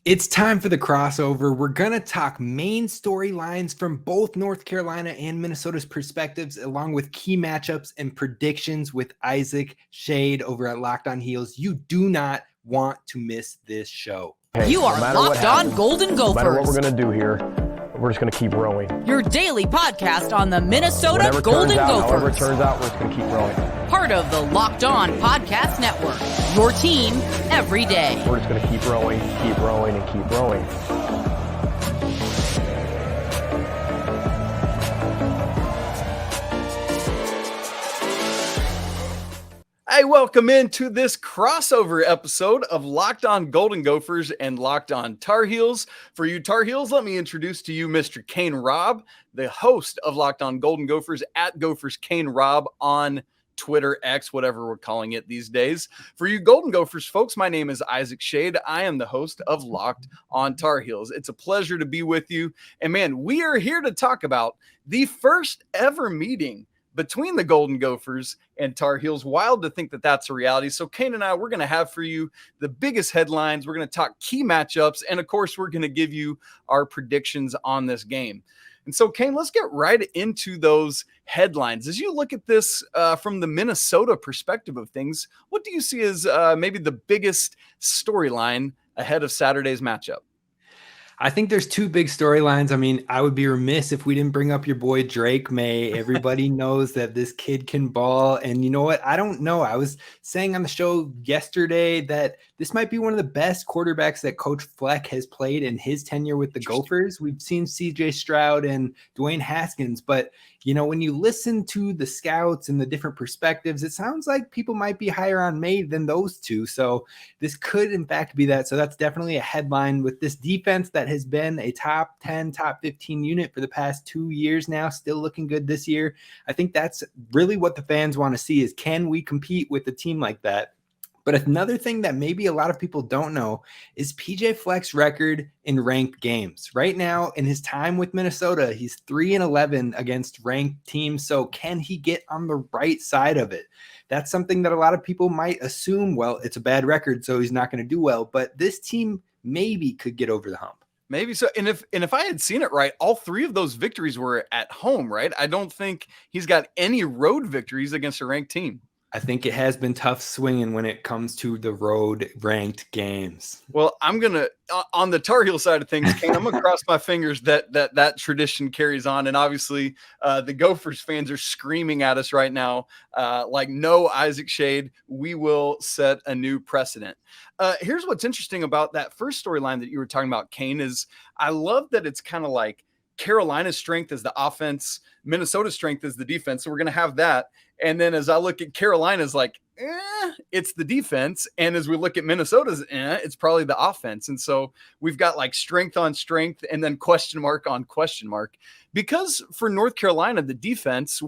It's time for the crossover. We're going to talk main storylines from both North Carolina and Minnesota's perspectives, along with key matchups and predictions with Isaac Schade over at Locked On Heels. You do not want to miss this show. Hey, you are Locked On Golden Gophers. No matter what we're going to do here, we're just going to keep rowing. Your daily podcast on the Minnesota Golden Gophers. However it turns out, we're just going to keep rowing. Part of the Locked On Podcast Network. Your team every day. We're just going to keep rowing, and keep rowing. Hey, welcome into this crossover episode of Locked On Golden Gophers and Locked On Tar Heels. For you Tar Heels, let me introduce to you Mr. Kane Rob, the host of Locked On Golden Gophers at Gophers Kane Rob on Twitter, X, whatever we're calling it these days. For you Golden Gophers folks, my name is Isaac Schade. I am the host of Locked On Tar Heels. It's a pleasure to be with you. And man, we are here to talk about the first ever meeting between the Golden Gophers and Tar Heels. Wild to think that that's a reality. So Kane and I, we're going to have for you the biggest headlines. We're going to talk key matchups. And of course, we're going to give you our predictions on this game. And so, Kane, let's get right into those headlines. As you look at this from the Minnesota perspective of things, what do you see as maybe the biggest storyline ahead of Saturday's matchup? I think there's two big storylines. I mean, I would be remiss if we didn't bring up your boy Drake Maye. Everybody knows that this kid can ball. And you know what? I don't know. I was saying on the show yesterday that this might be one of the best quarterbacks that Coach Fleck has played in his tenure with the Gophers. We've seen CJ Stroud and Dwayne Haskins, but you know, when you listen to the scouts and the different perspectives, it sounds like people might be higher on Maye than those two. So this could in fact be that. So that's definitely a headline with this defense that has been a top 10, top 15 unit for the past 2 years now, still looking good this year. I think that's really what the fans want to see is, can we compete with a team like that? But another thing that maybe a lot of people don't know is PJ Fleck's record in ranked games. Right now, in his time with Minnesota, he's 3-11 against ranked teams. So can he get on the right side of it? That's something that a lot of people might assume, well, it's a bad record, so he's not going to do well. But this team maybe could get over the hump. Maybe so. And if I had seen it right, all three of those victories were at home, right? I don't think he's got any road victories against a ranked team. I think it has been tough swinging when it comes to the road ranked games. Well, I'm going to, on the Tar Heel side of things, Kane, I'm going to cross my fingers that tradition carries on. And obviously the Gophers fans are screaming at us right now, like, no, Isaac Schade, we will set a new precedent. Here's what's interesting about that first storyline that you were talking about, Kane, is I love that it's kind of like Carolina's strength is the offense, Minnesota's strength is the defense. So we're going to have that. And then as I look at Carolina's like, it's the defense. And as we look at Minnesota's, it's probably the offense. And so we've got like strength on strength and then question mark on question mark. Because for North Carolina, the defense,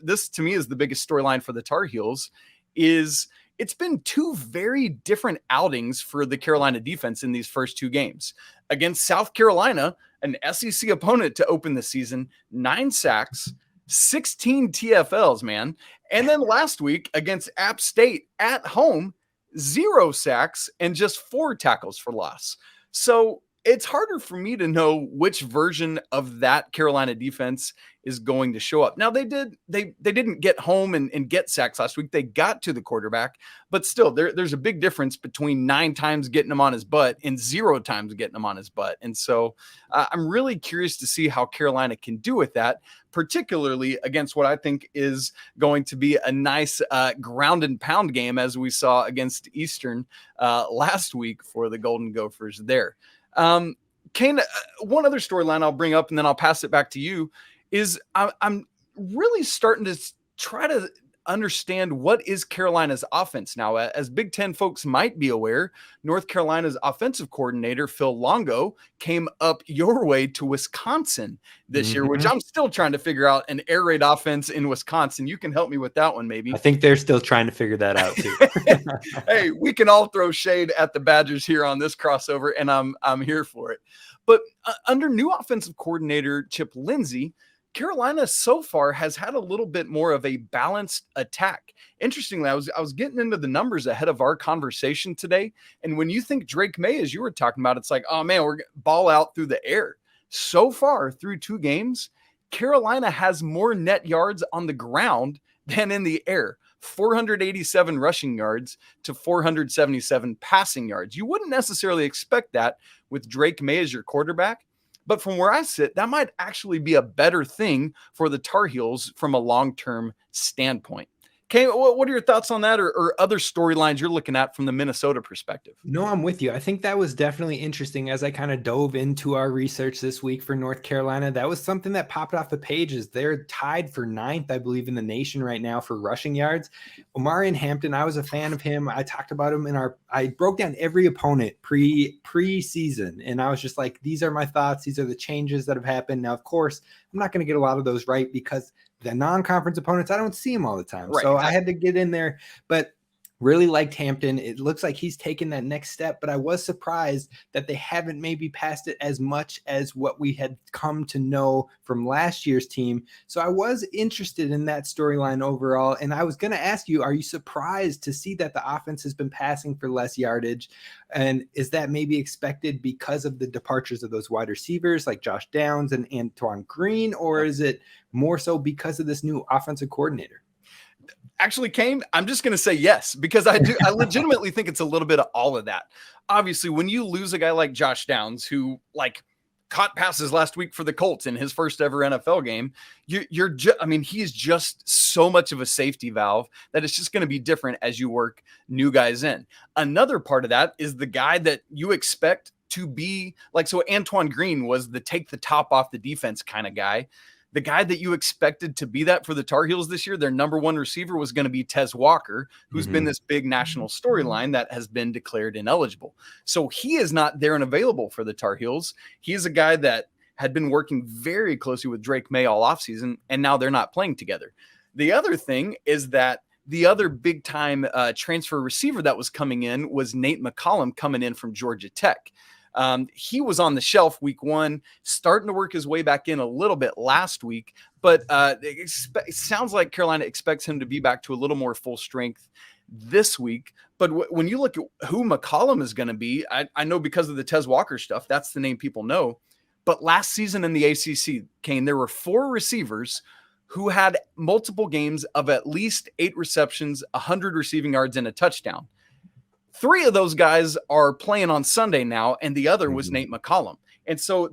this to me is the biggest storyline for the Tar Heels, is it's been two very different outings for the Carolina defense in these first two games. Against South Carolina, an SEC opponent to open the season, 9 sacks, 16 TFLs, man. And then last week against App State at home, 0 sacks and just 4 tackles for loss. So it's harder for me to know which version of that Carolina defense is going to show up. Now they didn't get home and get sacks last week. They got to the quarterback, but still there's a big difference between 9 times getting him on his butt and 0 times getting him on his butt. And so I'm really curious to see how Carolina can do with that, particularly against what I think is going to be a nice ground and pound game, as we saw against Eastern last week for the Golden Gophers there. Kane, one other storyline I'll bring up and then I'll pass it back to you is I'm really starting to try to understand what is Carolina's offense now. As Big Ten folks might be aware, North Carolina's offensive coordinator, Phil Longo, came up your way to Wisconsin this year, which I'm still trying to figure out an air raid offense in Wisconsin. You can help me with that one, maybe. I think they're still trying to figure that out too. Hey, we can all throw shade at the Badgers here on this crossover, and I'm here for it. But under new offensive coordinator Chip Lindsey, Carolina so far has had a little bit more of a balanced attack. Interestingly, I was getting into the numbers ahead of our conversation today. And when you think Drake Maye, as you were talking about, it's like, oh man, we're ball out through the air. So far through 2 games, Carolina has more net yards on the ground than in the air. 487 rushing yards to 477 passing yards. You wouldn't necessarily expect that with Drake Maye as your quarterback, but from where I sit, that might actually be a better thing for the Tar Heels from a long-term standpoint. Okay, what are your thoughts on that, or other storylines you're looking at from the Minnesota perspective? No, I'm with you. I think that was definitely interesting as I kind of dove into our research this week for North Carolina. That was something that popped off the pages. They're tied for 9th, I believe, in the nation right now for rushing yards. Omarion Hampton, I was a fan of him. I talked about him I broke down every opponent pre-season, and I was just like, these are my thoughts. These are the changes that have happened. Now, of course, I'm not going to get a lot of those right because the non-conference opponents, I don't see them all the time. Right, so exactly. I had to get in there, but really liked Hampton. It looks like he's taken that next step, but I was surprised that they haven't maybe passed it as much as what we had come to know from last year's team. So I was interested in that storyline overall. And I was going to ask you, are you surprised to see that the offense has been passing for less yardage? And is that maybe expected because of the departures of those wide receivers like Josh Downs and Antoine Green, or is it more so because of this new offensive coordinator? Actually, Kane, I'm just going to say yes, because I legitimately think it's a little bit of all of that. Obviously, when you lose a guy like Josh Downs, who caught passes last week for the Colts in his first ever NFL game, he's just so much of a safety valve that it's just going to be different as you work new guys in. Another part of that is the guy that you expect to be so Antoine Green was the take the top off the defense kind of guy. The guy that you expected to be that for the Tar Heels this year, their number 1 receiver, was going to be Tez Walker, who's been this big national storyline that has been declared ineligible. So he is not there and available for the Tar Heels. He is a guy that had been working very closely with Drake Maye all offseason, and now they're not playing together. The other thing is that the other big-time transfer receiver that was coming in was Nate McCollum, coming in from Georgia Tech. He was on the shelf week 1, starting to work his way back in a little bit last week, but it sounds like Carolina expects him to be back to a little more full strength this week. But when you look at who McCollum is going to be, I know because of the Tez Walker stuff, that's the name people know. But last season in the ACC, Kane, there were 4 receivers who had multiple games of at least 8 receptions, 100 receiving yards, and a touchdown. 3 of those guys are playing on Sunday now, and the other was Nate McCollum. And so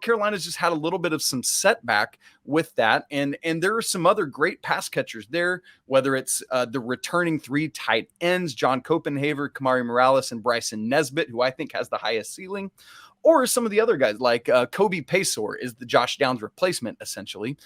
Carolina's just had a little bit of some setback with that. And there are some other great pass catchers there, whether it's the returning 3 tight ends, John Copenhaver, Kamari Morales, and Bryson Nesbitt, who I think has the highest ceiling, or some of the other guys like Kobe Paysour is the Josh Downs replacement, essentially.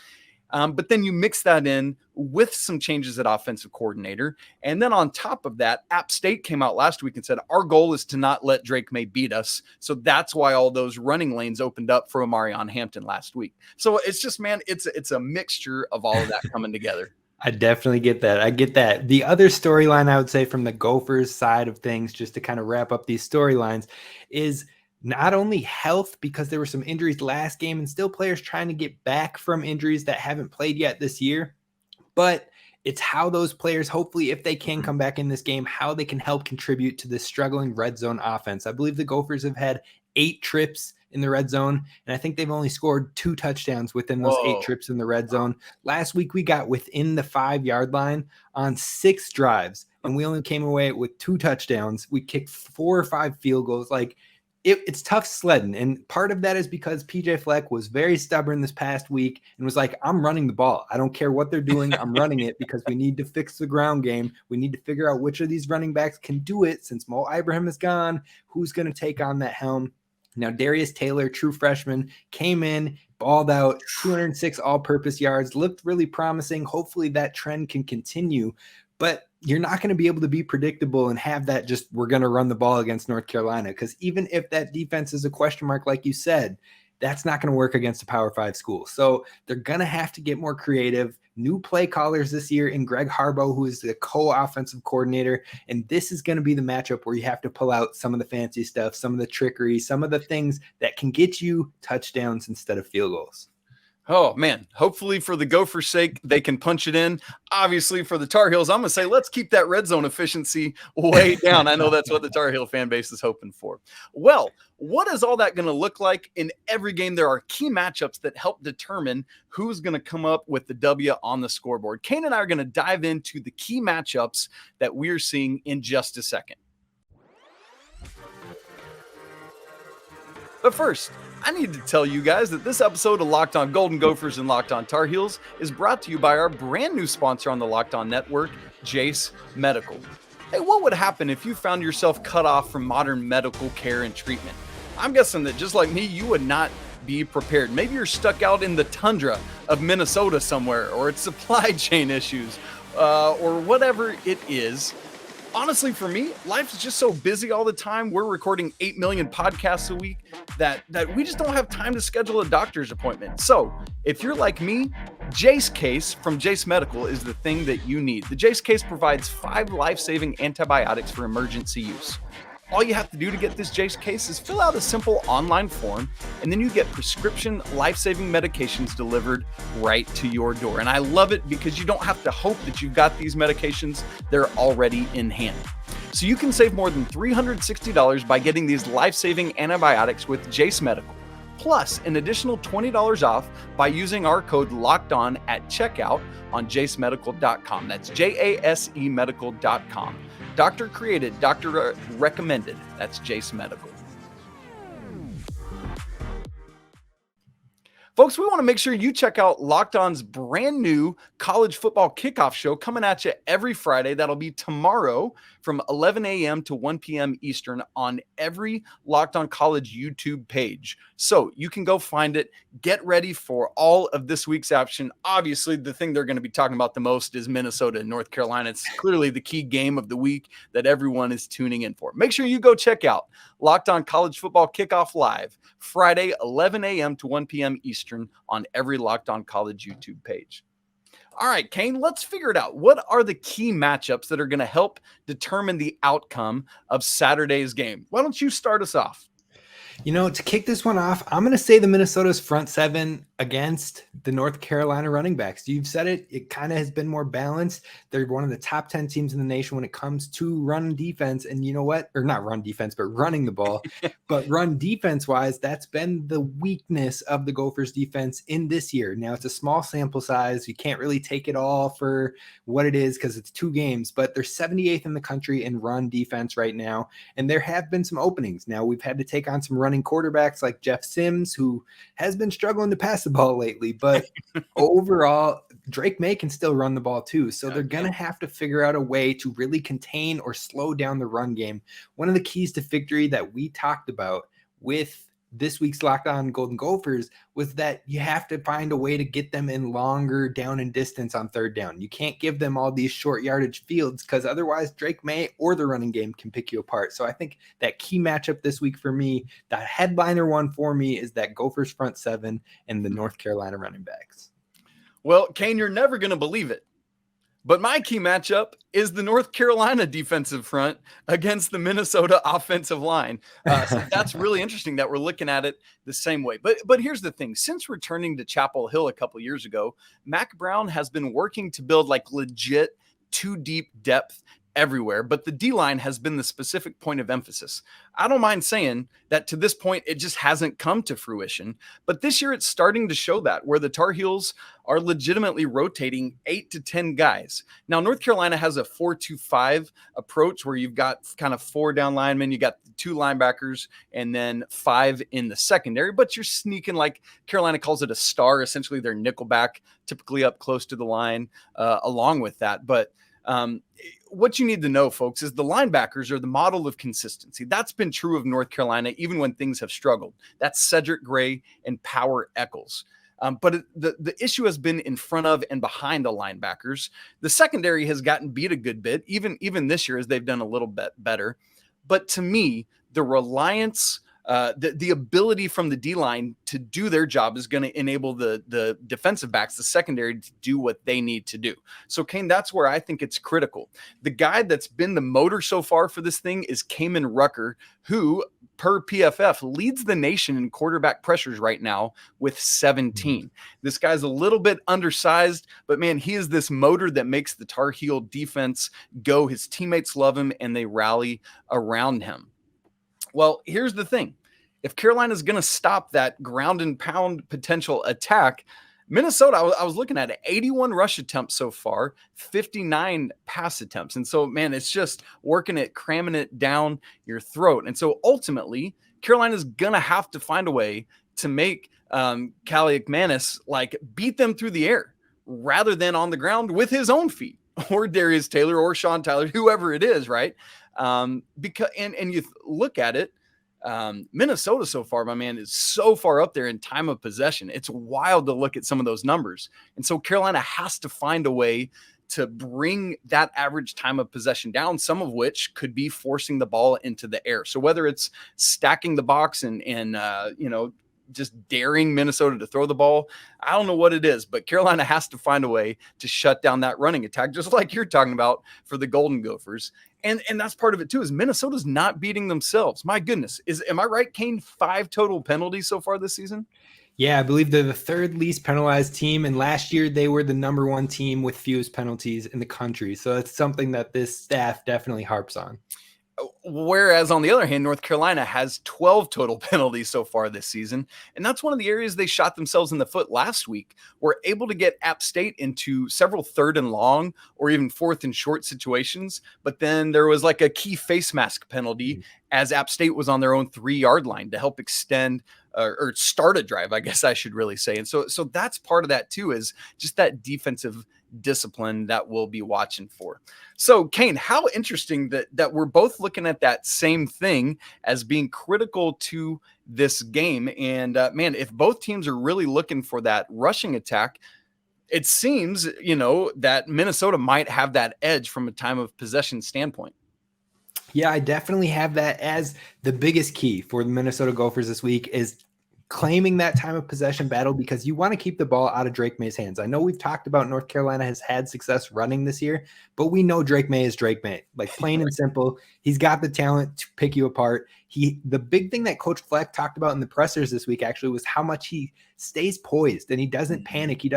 But then you mix that in with some changes at offensive coordinator. And then on top of that, App State came out last week and said, our goal is to not let Drake Maye beat us. So that's why all those running lanes opened up for Omarion Hampton last week. So it's just, man, it's a mixture of all of that coming together. I definitely get that. I get that. The other storyline I would say from the Gophers side of things, just to kind of wrap up these storylines, is not only health, because there were some injuries last game and still players trying to get back from injuries that haven't played yet this year, but it's how those players, hopefully, if they can come back in this game, how they can help contribute to this struggling red zone offense. I believe the Gophers have had 8 trips in the red zone, and I think they've only scored 2 touchdowns within those 8 trips in the red zone. Last week, we got within the 5-yard line on 6 drives, and we only came away with 2 touchdowns. We kicked 4 or 5 field goals. It's tough sledding. And part of that is because PJ Fleck was very stubborn this past week and was like, I'm running the ball. I don't care what they're doing. I'm running it because we need to fix the ground game. We need to figure out which of these running backs can do it. Since Mo Ibrahim is gone, who's going to take on that helm? Now, Darius Taylor, true freshman, came in, balled out, 206 all-purpose yards, looked really promising. Hopefully that trend can continue. But you're not going to be able to be predictable and have that just, we're going to run the ball against North Carolina. Because even if that defense is a question mark, like you said, that's not going to work against a Power 5 school. So they're going to have to get more creative. New play callers this year in Greg Harbaugh, who is the co-offensive coordinator. And this is going to be the matchup where you have to pull out some of the fancy stuff, some of the trickery, some of the things that can get you touchdowns instead of field goals. Oh, man. Hopefully for the Gophers' sake, they can punch it in. Obviously, for the Tar Heels, I'm going to say let's keep that red zone efficiency way down. I know that's what the Tar Heel fan base is hoping for. Well, what is all that going to look like? In every game, there are key matchups that help determine who's going to come up with the W on the scoreboard. Kane and I are going to dive into the key matchups that we're seeing in just a second. But first, I need to tell you guys that this episode of Locked On Golden Gophers and Locked On Tar Heels is brought to you by our brand new sponsor on the Locked On Network, Jase Medical. Hey, what would happen if you found yourself cut off from modern medical care and treatment? I'm guessing that just like me, you would not be prepared. Maybe you're stuck out in the tundra of Minnesota somewhere, or it's supply chain issues, or whatever it is. Honestly, for me, life is just so busy all the time. We're recording 8 million podcasts a week that we just don't have time to schedule a doctor's appointment. So if you're like me, Jase Case from Jase Medical is the thing that you need. The Jase Case provides 5 life-saving antibiotics for emergency use. All you have to do to get this Jase Case is fill out a simple online form, and then you get prescription life-saving medications delivered right to your door. And I love it because you don't have to hope that you've got these medications. They're already in hand. So you can save more than $360 by getting these life-saving antibiotics with Jase Medical, plus an additional $20 off by using our code LOCKEDON at checkout on jasemedical.com. That's JASE medical.com. Doctor created, doctor recommended. That's Jase Medical. Folks, we want to make sure you check out Locked On's brand new college football kickoff show coming at you every Friday. That'll be tomorrow from 11 a.m. to 1 p.m. Eastern on every Locked On College YouTube page. So you can go find it. Get ready for all of this week's action. Obviously, the thing they're going to be talking about the most is Minnesota and North Carolina. It's clearly the key game of the week that everyone is tuning in for. Make sure you go check out Locked On College Football Kickoff Live, Friday, 11 a.m. to 1 p.m. Eastern on every Locked On College YouTube page. All right, Kane, let's figure it out. What are the key matchups that are going to help determine the outcome of Saturday's game? Why don't you start us off? You know, to kick this one off, I'm going to say the Minnesota's front seven against the North Carolina running backs. You've said it. It kind of has been more balanced. They're one of the top 10 teams in the nation when it comes to run defense. And you know what? Or not run defense, but running the ball. But run defense-wise, that's been the weakness of the Gophers defense in this year. Now, it's a small sample size. You can't really take it all for what it is because it's 2 games. But they're 78th in the country in run defense right now. And there have been some openings. Now, we've had to take on some running quarterbacks like Jeff Sims, who has been struggling to pass the ball lately, but overall Drake Maye can still run the ball too. So they're going to have to figure out a way to really contain or slow down the run game. One of the keys to victory that we talked about with this week's Locked On Golden Gophers was that you have to find a way to get them in longer down and distance on third down. You can't give them all these short yardage fields because otherwise Drake Maye or the running game can pick you apart. So I think that key matchup this week for me, the headliner one for me, is that Gophers front seven and the North Carolina running backs. Well, Kane, you're never going to believe it, but my key matchup is the North Carolina defensive front against the Minnesota offensive line. So that's really interesting that we're looking at it the same way. But here's the thing. Since returning to Chapel Hill a couple years ago, Mac Brown has been working to build like legit 2-deep depth everywhere, but the D-line has been the specific point of emphasis. I don't mind saying that to this point, it just hasn't come to fruition, but this year it's starting to show that, where the Tar Heels are legitimately rotating 8 to 10 guys. Now, North Carolina has a 4-2-5 approach where you've got kind of 4 down linemen, you got 2 linebackers, and then 5 in the secondary, but you're sneaking, like Carolina calls it, a star, essentially their nickelback, typically up close to the line along with that. But what you need to know, folks, is the linebackers are the model of consistency. That's been true of North Carolina, even when things have struggled. That's Cedric Gray and Power Eccles. But the issue has been in front of and behind the linebackers. The secondary has gotten beat a good bit, even this year as they've done a little bit better. But to me, the reliance the ability from the D-line to do their job is going to enable the defensive backs, the secondary, to do what they need to do. So, Kane, that's where I think it's critical. The guy that's been the motor so far for this thing is Kamen Rucker, who, per PFF, leads the nation in quarterback pressures right now with 17. This guy's a little bit undersized, but man, he is this motor that makes the Tar Heel defense go. His teammates love him and they rally around him. Well, here's the thing. If Carolina is going to stop that ground and pound potential attack, Minnesota, I was looking at it, 81 rush attempts so far, 59 pass attempts. And so, man, it's just working it, cramming it down your throat. And so ultimately, Carolina's going to have to find a way to make Kaliakmanis like beat them through the air rather than on the ground with his own feet, or Darius Taylor or Sean Tyler, whoever it is, right? Because you look at it, Minnesota so far, my man, is so far up there in time of possession. It's wild to look at some of those numbers. And so Carolina has to find a way to bring that average time of possession down, some of which could be forcing the ball into the air. So whether it's stacking the box and just daring Minnesota to throw the ball, I don't know what it is, but Carolina has to find a way to shut down that running attack, just like you're talking about for the Golden Gophers. And that's part of it too, is Minnesota's not beating themselves. My goodness. Am I right, Kane? 5 total penalties so far this season? Yeah, I believe they're the 3rd least penalized team. And last year they were the number 1 team with fewest penalties in the country. So it's something that this staff definitely harps on. Whereas on the other hand, North Carolina has 12 total penalties so far this season. And that's one of the areas they shot themselves in the foot last week. Were able to get App State into several 3rd and long or even 4th and short situations. But then there was like a key face mask penalty as App State was on their own 3-yard line to help extend or start a drive, I guess I should really say. And so that's part of that too, is just that defensive discipline that we'll be watching for. So, Kane, how interesting that we're both looking at that same thing as being critical to this game. And man, if both teams are really looking for that rushing attack, it seems, that Minnesota might have that edge from a time of possession standpoint. Yeah, I definitely have that as the biggest key for the Minnesota Gophers this week, is claiming that time of possession battle, because you want to keep the ball out of Drake Maye's hands. I know we've talked about North Carolina has had success running this year, but we know Drake Maye is Drake Maye. Like, plain and simple, he's got the talent to pick you apart. The big thing that Coach Fleck talked about in the pressers this week actually was how much he stays poised and he doesn't panic. He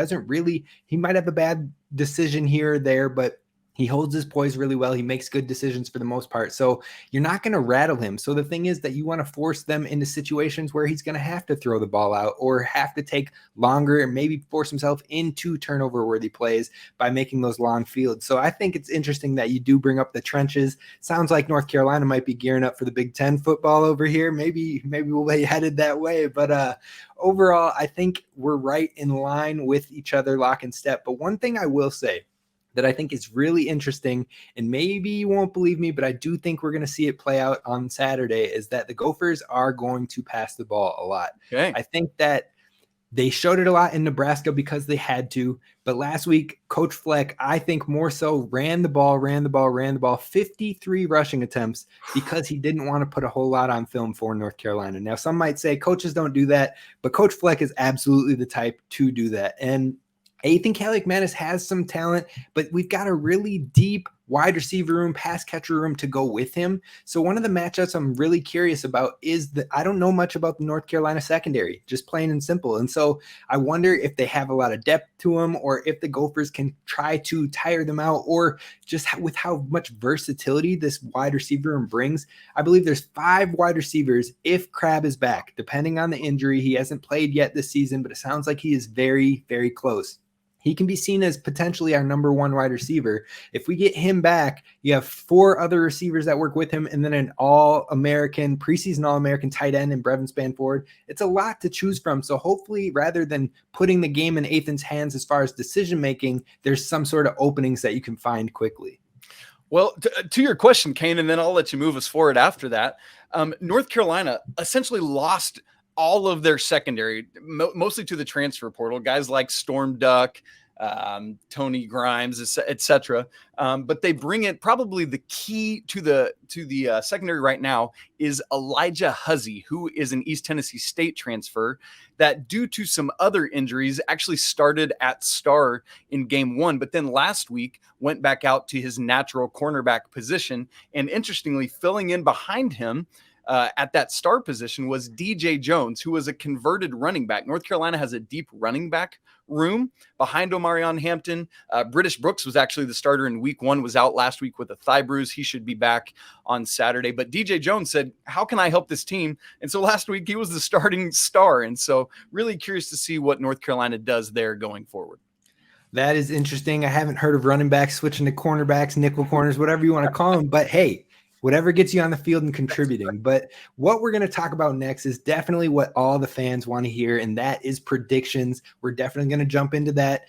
might have a bad decision here or there, but he holds his poise really well. He makes good decisions for the most part. So you're not going to rattle him. So the thing is that you want to force them into situations where he's going to have to throw the ball out or have to take longer and maybe force himself into turnover-worthy plays by making those long fields. So I think it's interesting that you do bring up the trenches. Sounds like North Carolina might be gearing up for the Big Ten football over here. Maybe we'll be headed that way. But overall, I think we're right in line with each other, lock and step. But one thing I will say that I think is really interesting, and maybe you won't believe me, but I do think we're going to see it play out on Saturday, is that the Gophers are going to pass the ball a lot. Okay. I think that they showed it a lot in Nebraska because they had to, but last week, Coach Fleck, I think more so ran the ball, 53 rushing attempts, because he didn't want to put a whole lot on film for North Carolina. Now, some might say coaches don't do that, but Coach Fleck is absolutely the type to do that. And Athan Kaliakmanis has some talent, but we've got a really deep wide receiver room, pass catcher room to go with him. So one of the matchups I'm really curious about is that I don't know much about the North Carolina secondary, just plain and simple. And so I wonder if they have a lot of depth to them, or if the Gophers can try to tire them out, or just with how much versatility this wide receiver room brings. I believe there's 5 wide receivers if Crab is back, depending on the injury. He hasn't played yet this season, but it sounds like he is very, very close. He can be seen as potentially our number 1 wide receiver. If we get him back, you have 4 other receivers that work with him, and then an all-American, preseason all-American tight end in Brevin Spanford. It's a lot to choose from. So hopefully, rather than putting the game in Athan's hands as far as decision-making, there's some sort of openings that you can find quickly. Well, to your question, Kane, and then I'll let you move us forward after that. North Carolina essentially lost all of their secondary, mostly to the transfer portal. Guys like Storm Duck, Tony Grimes, etc. But they bring it. Probably the key to the secondary right now is Elijah Huzzy, who is an East Tennessee State transfer that, due to some other injuries, actually started at star in game 1, but then last week went back out to his natural cornerback position. And interestingly, filling in behind him at that star position was DJ Jones, who was a converted running back. North Carolina has a deep running back room behind Omarion Hampton. British Brooks was actually the starter in week 1, was out last week with a thigh bruise. He should be back on Saturday. But DJ Jones said, how can I help this team? And so last week he was the starting star. And so really curious to see what North Carolina does there going forward. That is interesting. I haven't heard of running backs switching to cornerbacks, nickel corners, whatever you want to call them. But hey, whatever gets you on the field and contributing. But what we're going to talk about next is definitely what all the fans want to hear, and that is predictions. We're definitely going to jump into that.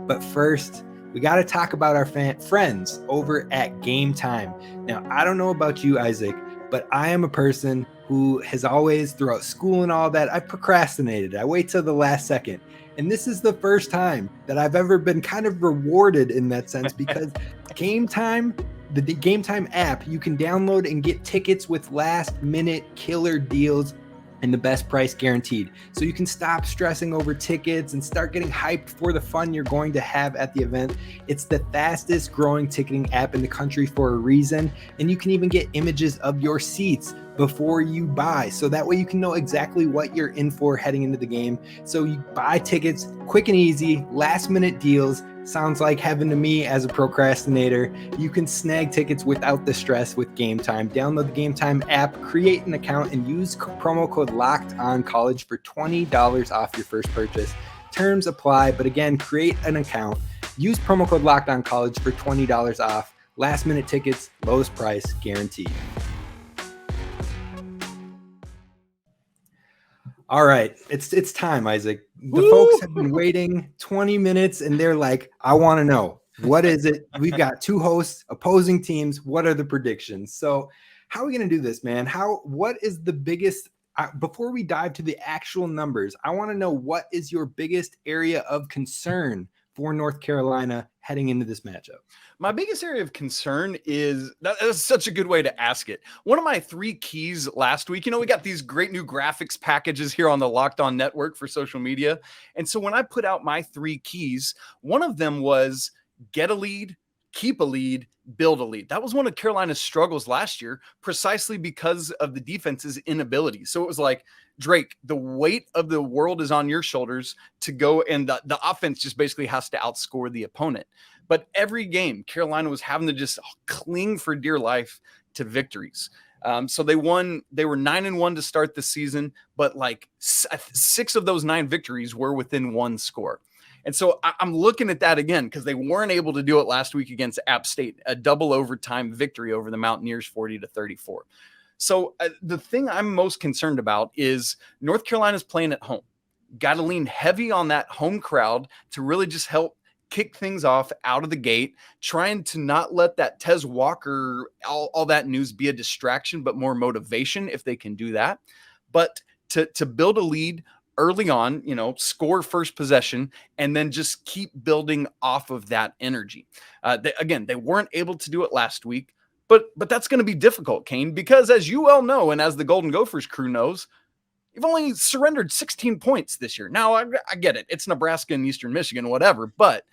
But first, we got to talk about our friends over at Gametime. Now, I don't know about you, Isaac, but I am a person who has always, throughout school and all that, I've procrastinated. I wait till the last second. And this is the first time that I've ever been kind of rewarded in that sense, because Gametime, the Gametime app, you can download and get tickets with last minute killer deals and the best price guaranteed. So you can stop stressing over tickets and start getting hyped for the fun you're going to have at the event. It's the fastest growing ticketing app in the country for a reason. And you can even get images of your seats before you buy. So that way you can know exactly what you're in for heading into the game. So you buy tickets quick and easy, last minute deals. Sounds like heaven to me as a procrastinator. You can snag tickets without the stress with Gametime. Download the Gametime app, create an account, and use promo code LOCKEDONCollege for $20 off your first purchase. Terms apply, but again, create an account. Use promo code LOCKEDONCollege for $20 off. Last minute tickets, lowest price guaranteed. All right, it's time, Isaac. The folks have been waiting 20 minutes and they're like, I want to know, what is it? We've got 2 hosts, opposing teams. What are the predictions? So how are we going to do this, man? What is the biggest, before we dive to the actual numbers, I want to know, what is your biggest area of concern for North Carolina heading into this matchup? My biggest area of concern is, that's such a good way to ask it. One of my 3 keys last week, we got these great new graphics packages here on the Locked On Network for social media. And so when I put out my 3 keys, one of them was get a lead, keep a lead, build a lead. That was one of Carolina's struggles last year, precisely because of the defense's inability. So it was like, Drake, the weight of the world is on your shoulders to go, and the offense just basically has to outscore the opponent. But every game, Carolina was having to just cling for dear life to victories. So they won. They were 9-1 to start the season, but like 6 of those 9 victories were within 1 score. And so I'm looking at that again, because they weren't able to do it last week against App State, a double overtime victory over the Mountaineers, 40-34. So the thing I'm most concerned about is North Carolina's playing at home. Got to lean heavy on that home crowd to really just help kick things off out of the gate, trying to not let that Tez Walker, all that news be a distraction, but more motivation if they can do that. But to build a lead early on, score first possession, and then just keep building off of that energy. They weren't able to do it last week, but that's going to be difficult, Kane, because as you well know, and as the Golden Gophers crew knows, you've only surrendered 16 points this year. Now, I get it. It's Nebraska and Eastern Michigan, whatever. But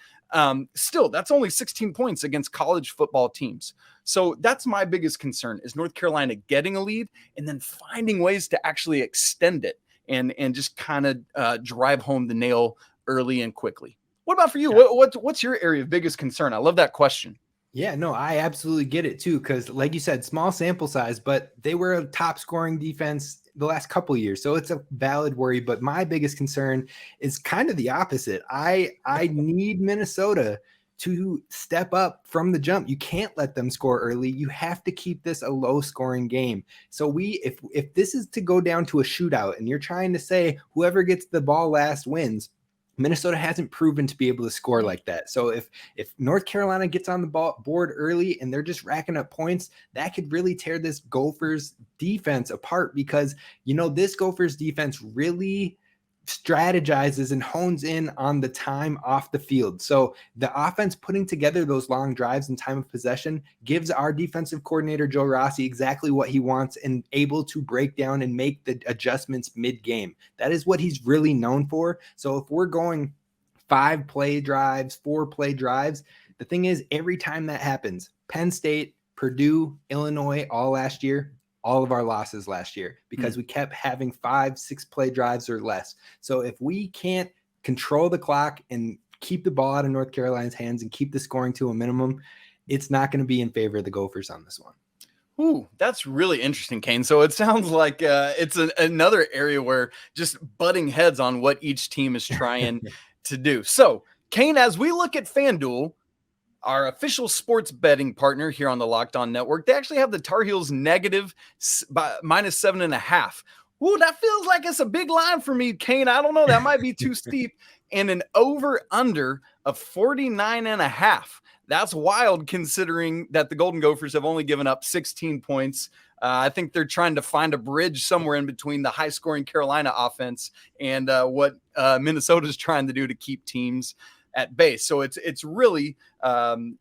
still, that's only 16 points against college football teams. So that's my biggest concern, is North Carolina getting a lead and then finding ways to actually extend it and just kind of drive home the nail early and quickly. What about for you? What's your area of biggest concern? I love that question. Yeah, no, I absolutely get it too, because like you said, small sample size, but they were a top scoring defense the last couple of years. So it's a valid worry, but my biggest concern is kind of the opposite. I need Minnesota to step up from the jump. You can't let them score early. You have to keep this a low scoring game. So if this is to go down to a shootout and you're trying to say whoever gets the ball last wins, Minnesota hasn't proven to be able to score like that. So if North Carolina gets on the board early and they're just racking up points, that could really tear this Gophers defense apart, because, this Gophers defense really strategizes and hones in on the time off the field. So the offense putting together those long drives and time of possession gives our defensive coordinator, Joe Rossi, exactly what he wants and able to break down and make the adjustments mid-game. That is what he's really known for. So if we're going 5-play drives, 4-play drives, the thing is, every time that happens, Penn State, Purdue, Illinois, all last year, all of our losses last year, because we kept having 5-6 play drives or less. So if we can't control the clock and keep the ball out of North Carolina's hands and keep the scoring to a minimum, it's not going to be in favor of the Gophers on this one. Ooh, that's really interesting, Kane. So it sounds like it's another area where just butting heads on what each team is trying to do. So, Kane, as we look at FanDuel, our official sports betting partner here on the Locked On Network, they actually have the Tar Heels negative minus 7.5. Ooh, that feels like it's a big line for me, Kane. I don't know. That might be too steep. And an over-under of 49.5. That's wild considering that the Golden Gophers have only given up 16 points. I think they're trying to find a bridge somewhere in between the high-scoring Carolina offense and what Minnesota is trying to do to keep teams at base. So it's really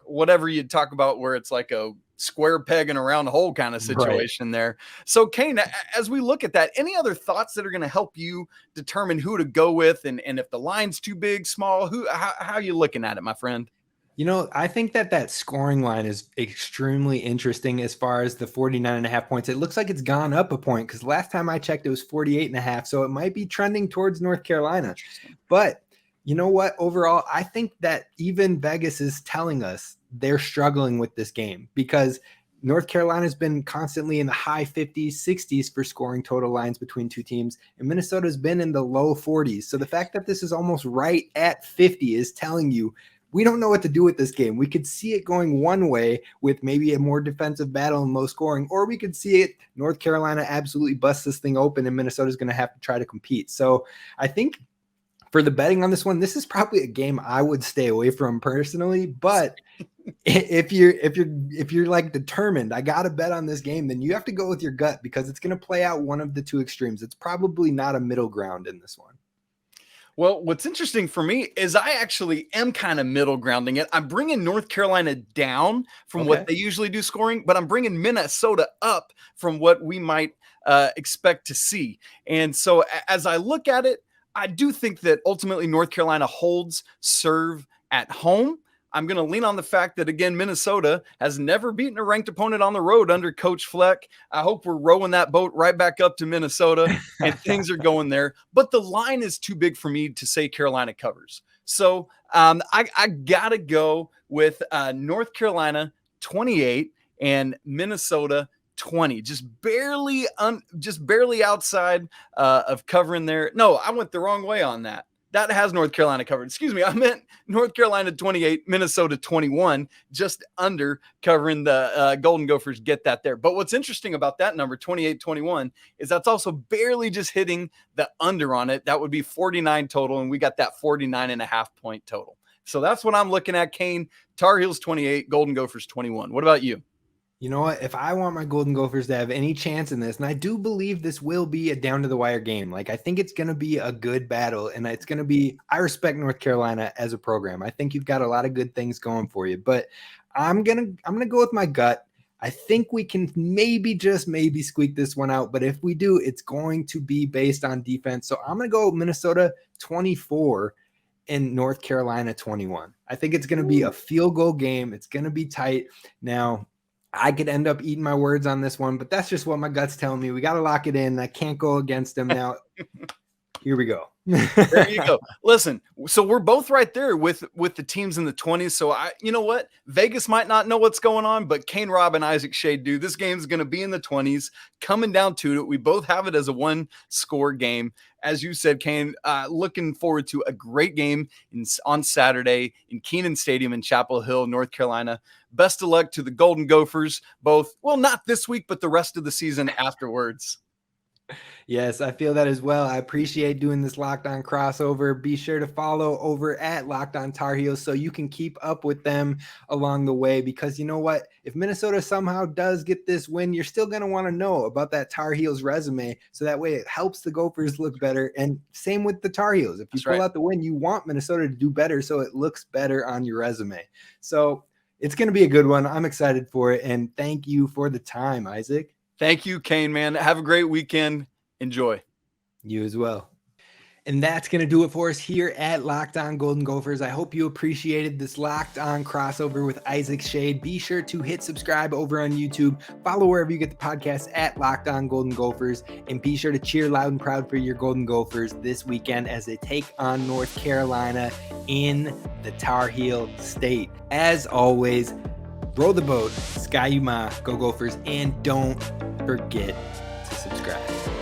whatever you talk about where it's like a square peg and a round hole kind of situation there. So Kane, as we look at that, any other thoughts that are going to help you determine who to go with and if the line's too big, small, how are you looking at it, my friend? You know, I think that scoring line is extremely interesting as far as the 49.5 points. It looks like it's gone up a point because last time I checked, it was 48.5. So it might be trending towards North Carolina. But you know what? Overall, I think that even Vegas is telling us they're struggling with this game because North Carolina's been constantly in the high 50s, 60s for scoring total lines between two teams, and Minnesota's been in the low 40s. So the fact that this is almost right at 50 is telling you we don't know what to do with this game. We could see it going one way with maybe a more defensive battle and low scoring, or we could see it North Carolina absolutely bust this thing open and Minnesota's going to have to try to compete. So I think for the betting on this one, this is probably a game I would stay away from personally. But if you're like determined, I got to bet on this game, then you have to go with your gut because it's going to play out one of the two extremes. It's probably not a middle ground in this one. Well, what's interesting for me is I actually am kind of middle grounding it. I'm bringing North Carolina down from what they usually do scoring, but I'm bringing Minnesota up from what we might expect to see. And so as I look at it, I do think that ultimately North Carolina holds serve at home. I'm going to lean on the fact that, again, Minnesota has never beaten a ranked opponent on the road under Coach Fleck. I hope we're rowing that boat right back up to Minnesota and things are going there. But the line is too big for me to say Carolina covers. So I got to go with North Carolina 28 and Minnesota 20, just barely outside of covering there. No, I went the wrong way on that. That has North Carolina covered. Excuse me. I meant North Carolina 28, Minnesota 21, just under covering the Golden Gophers get that there. But what's interesting about that number, 28-21, is that's also barely just hitting the under on it. That would be 49 total, and we got that 49.5 point total. So that's what I'm looking at, Kane. Tar Heels 28, Golden Gophers 21. What about you? You know what? If I want my Golden Gophers to have any chance in this, and I do believe this will be a down to the wire game, like I think it's going to be a good battle, and it's going to be, I respect North Carolina as a program. I think you've got a lot of good things going for you, but I'm going to go with my gut. I think we can maybe squeak this one out, but if we do, it's going to be based on defense. So I'm going to go Minnesota 24 and North Carolina 21. I think it's going to be a field goal game. It's going to be tight. Now, I could end up eating my words on this one, but that's just what my gut's telling me. We got to lock it in. I can't go against them now. Here we go. There you go. Listen, so we're both right there with the teams in the 20s. So you know what? Vegas might not know what's going on, but Kane Rob and Isaac Schade do. This game's going to be in the 20s, coming down to it. We both have it as a one-score game. As you said, Kane, looking forward to a great game on Saturday in Kenan Stadium in Chapel Hill, North Carolina. Best of luck to the Golden Gophers, both, well, not this week, but the rest of the season afterwards. Yes, I feel that as well. I appreciate doing this Locked On crossover. Be sure to follow over at Locked On Tar Heels so you can keep up with them along the way, because you know what? If Minnesota somehow does get this win, you're still going to want to know about that Tar Heels resume, so that way it helps the Gophers look better. And same with the Tar Heels. If you pull out the win, you want Minnesota to do better so it looks better on your resume. So it's going to be a good one. I'm excited for it. And thank you for the time, Isaac. Thank you, Kane, man. Have a great weekend. Enjoy. You as well. And that's going to do it for us here at Locked On Golden Gophers. I hope you appreciated this Locked On crossover with Isaac Schade. Be sure to hit subscribe over on YouTube. Follow wherever you get the podcast at Locked On Golden Gophers. And be sure to cheer loud and proud for your Golden Gophers this weekend as they take on North Carolina in the Tar Heel State. As always, row the boat, Sky Ma, go Gophers, and don't forget to subscribe.